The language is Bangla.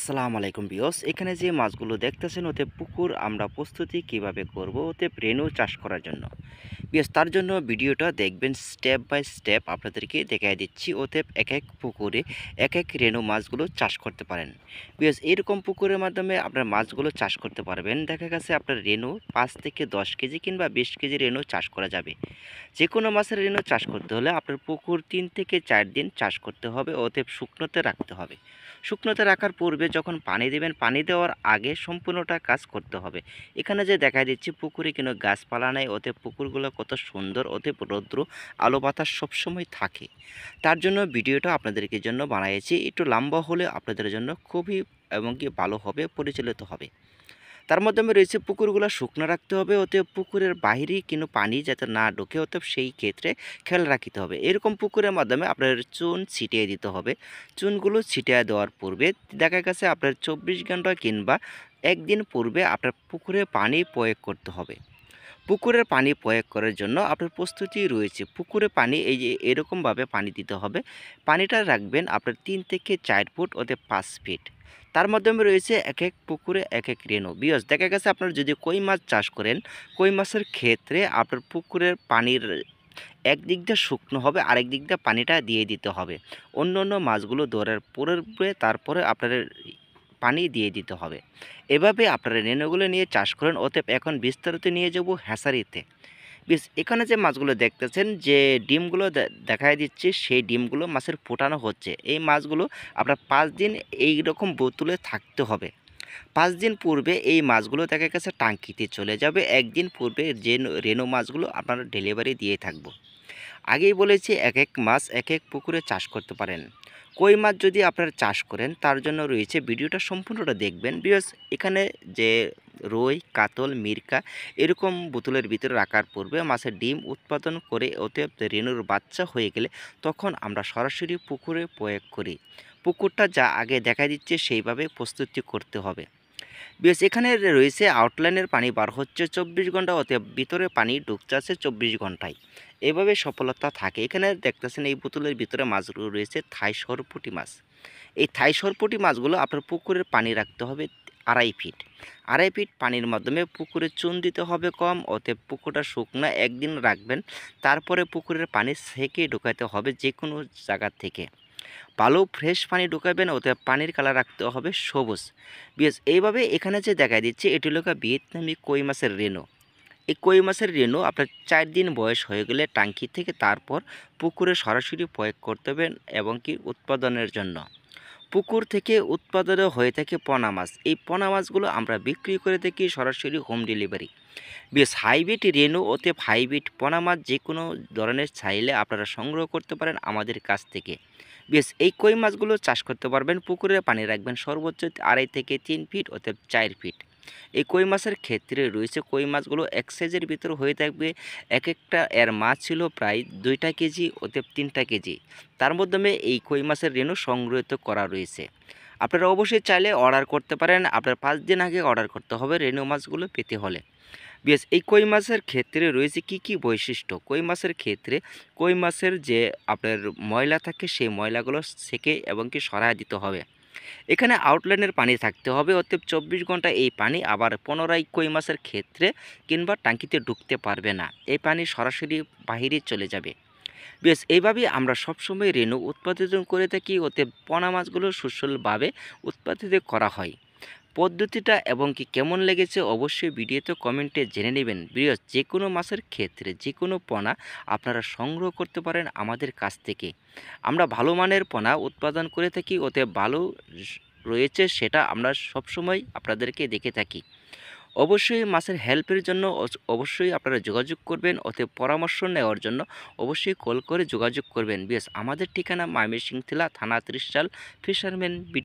আসসালামু আলাইকুম ভিউয়ার্স, এখানে যে মাছগুলো দেখতেছেন ওতে পুকুর আমরা প্রস্তুতি কিভাবে করব ওতে রেনু চাষ করার জন্য। ভিউয়ার্স, তার জন্য ভিডিওটা দেখবেন, স্টেপ বাই স্টেপ আপনাদেরকে দেখাই দিচ্ছি ওতে এক এক পুকুরে এক এক রেনু মাছগুলো চাষ করতে পারেন। ভিউয়ার্স, এরকম পুকুরের মাধ্যমে আপনার মাছগুলো চাষ করতে পারবেন। দেখা গেছে আপনার রেনু 5 থেকে 10 কেজি কিংবা 20 কেজি রেনু চাষ করা যাবে। যে কোনো মাছের রেনু চাষ করতে হলে আপনার পুকুর 3 থেকে 4 দিন চাষ করতে হবে, ওতে শুকনোতে রাখতে হবে। শুকনোতে রাখার পূর্বে যখন পানি দেবেন, পানি দেওয়ার আগে সম্পূর্ণটা কাজ করতে হবে। এখানে যে দেখা দিচ্ছি পুকুরে কোনো গাছপালা নেই, ওতে পুকুরগুলো কত সুন্দর, ওতে রৌদ্র আলো বাতাস সবসময় থাকে। তার জন্য ভিডিওটা আপনাদেরকে জন্য বানিয়েছি, একটু লম্বা হলে আপনাদের জন্য খুবই এবং কি ভালো হবে, পরিচালিত হবে। তার মাধ্যমে রয়েছে পুকুরগুলো শুকনো রাখতে হবে, ওতে পুকুরের বাইরে কোনো পানি যাতে না ঢোকে, ওতে সেই ক্ষেত্রে খেয়াল রাখতে হবে। এরকম পুকুরের মাধ্যমে আপনার চুন ছিটিয়ে দিতে হবে। চুনগুলো ছিটিয়ে দেওয়ার পূর্বে দেখা গেছে আপনার 24 ঘন্টা কিংবা একদিন পূর্বে আপনার পুকুরে পানি প্রয়োগ করতে হবে। পুকুরের পানি প্রয়োগ করার জন্য আপনার প্রস্তুতি রয়েছে। পুকুরে পানি এই যে এরকমভাবে পানি দিতে হবে। পানিটা রাখবেন আপনার 3 থেকে 4 ফুট, ওতে 5 ফিট। তার মাধ্যমে রয়েছে এক এক পুকুরে এক এক রেনু। বিয়স দেখা গেছে আপনার যদি কই মাছ চাষ করেন, কই মাছের ক্ষেত্রে আপনার পুকুরের পানির একদিক দিয়ে শুকনো হবে, আরেক দিক দিয়ে পানিটা দিয়ে দিতে হবে। অন্য অন্য মাছগুলো ধরার পূর্বে তারপরে আপনার পানি দিয়ে দিতে হবে। এভাবে আপনারা রেনুগুলো নিয়ে চাষ করেন। অতএব এখন বিস্তারিত নিয়ে যাব হ্যাচারিতে। এখানে যে মাছগুলো দেখতেছেন, যে ডিমগুলো দেখাই দিচ্ছি, সেই ডিমগুলো মাছের ফোটানো হচ্ছে। এই মাছগুলো আপনার 5 দিন এইরকম বোতলে থাকতে হবে। 5 দিন পূর্বে এই মাছগুলো দেখা গেছে টাঙ্কিতে চলে যাবে। একদিন পূর্বে যে রেনু মাছগুলো আপনারা ডেলিভারি দিয়ে থাকবো। আগেই বলেছি এক এক মাছ এক এক পুকুরে চাষ করতে পারেন। কই মাছ যদি আপনারা চাষ করেন তার জন্য রয়েছে, ভিডিওটা সম্পূর্ণটা দেখবেন। বিকজ এখানে যে রুই, কাতল, মিরকা এরকম বোতলের ভিতরে রাখার পূর্বে মাছের ডিম উৎপাদন করে ওতে রেনুর বাচ্চা হয়ে গেলে তখন আমরা সরাসরি পুকুরে প্রয়োগ করি। পুকুরটা যা আগে দেখা দিচ্ছে সেইভাবে প্রস্তুতি করতে হবে। বেশ, এখানে রয়েছে আউটলাইনের পানি বার হচ্ছে 24 ঘন্টা, অতএব ভিতরে পানি ঢুকতে আছে 24 ঘন্টায়। এভাবে সফলতা থাকে। এখানে দেখতেছেন এই বোতলের ভিতরে মাছগুলো রয়েছে থাই সরপুঁটি মাছ। এই থাই সরপুঁটি মাছগুলো আপনার পুকুরের পানি রাখতে হবে 2.5 ফিট। 2.5 ফিট পানির মাধ্যমে পুকুরে চুন দিতে হবে কম, অতএব পুকুরটা শুকনা একদিন রাখবেন। তারপরে পুকুরের পানি সেকে ঢুকাতে হবে যে কোনো জায়গা থেকে। ভালো ফ্রেশ পানি ঢুকাবেন, ওতে পানির কালার রাখতে হবে সবুজ। বিকজ এইভাবে এখানে যে দেখা দিচ্ছে এটি হলো ভিয়েতনামি কই মাছের রেনু। এই কই মাছের রেনু আপনার 4 দিন বয়স হয়ে গেলে টাঙ্কি থেকে তারপর পুকুরে সরাসরি প্রয়োগ করতে হবে এবং কি উৎপাদনের জন্য। পুকুর থেকে উৎপাদন হয়ে থাকে পোনা মাছ। এই পোনা মাছগুলো আমরা বিক্রি করে থাকি সরাসরি হোম ডেলিভারি। বেশ, হাইব্রিড রেনু ওতে হাইব্রিড পোনা মাছ যে কোনো ধরনের চাইলে আপনারা সংগ্রহ করতে পারেন আমাদের কাছ থেকে। বেশ, এই কই মাছগুলো চাষ করতে পারবেন। পুকুরে পানি রাখবেন সর্বোচ্চ 2.5 থেকে 3 ফিট, অতএব 4 ফিট। এই কই মাছের ক্ষেত্রে রয়েছে, কই মাছগুলো এক সাইজের ভিতরে হয়ে থাকবে। এক একটা এর মাছ ছিল প্রায় 2টা কেজি, অতএব 3টা কেজি। তার মাধ্যমে এই কই মাছের রেনু সংগ্রহিত করা রয়েছে। আপনারা অবশ্যই চাইলে অর্ডার করতে পারেন। আপনার 5 দিন আগে অর্ডার করতে হবে রেনু মাছগুলো পেতে হলে। বেশ, এই কই মাছের ক্ষেত্রে রয়েছে কি কি বৈশিষ্ট্য। কই মাছের ক্ষেত্রে কই মাছের যে আপনার ময়লা থাকে সেই ময়লাগুলো সেকে এবং কি সরায় দিতে হবে। এখানে আউটলাইনের পানি থাকতে হবে, অতএব 24 ঘন্টা এই পানি আবার পুনরায় কই মাছের ক্ষেত্রে কিংবা টাঙ্কিতে ঢুকতে পারবে না। এই পানি সরাসরি বাহিরে চলে যাবে। বেশ, এইভাবেই আমরা সবসময় রেনু উৎপাদন করে থাকি, ওতে পোনা মাছগুলো সুসলভাবে উৎপাদিত করা হয়। পদ্ধতিটা এবং কি কেমন লেগেছে অবশ্যই ভিডিওতে কমেন্টে জেনে নেবেন। ভিউয়ার্স, যে কোনো মাছের ক্ষেত্রে যে কোনো পোনা আপনারা সংগ্রহ করতে পারেন আমাদের কাছ থেকে। আমরা ভালো মানের পোনা উৎপাদন করে থাকি, ওতে ভালো রয়েছে সেটা আমরা সবসময় আপনাদেরকে দেখে থাকি। অবশ্যই মাছের হেল্পের জন্য অবশ্যই আপনারা যোগাযোগ করবেন, ওতে পরামর্শ নেওয়ার জন্য অবশ্যই কল করে যোগাযোগ করবেন। বেশ, আমাদের ঠিকানা ময়মনসিংহ থানা 30 সাল, ফিশারম্যান।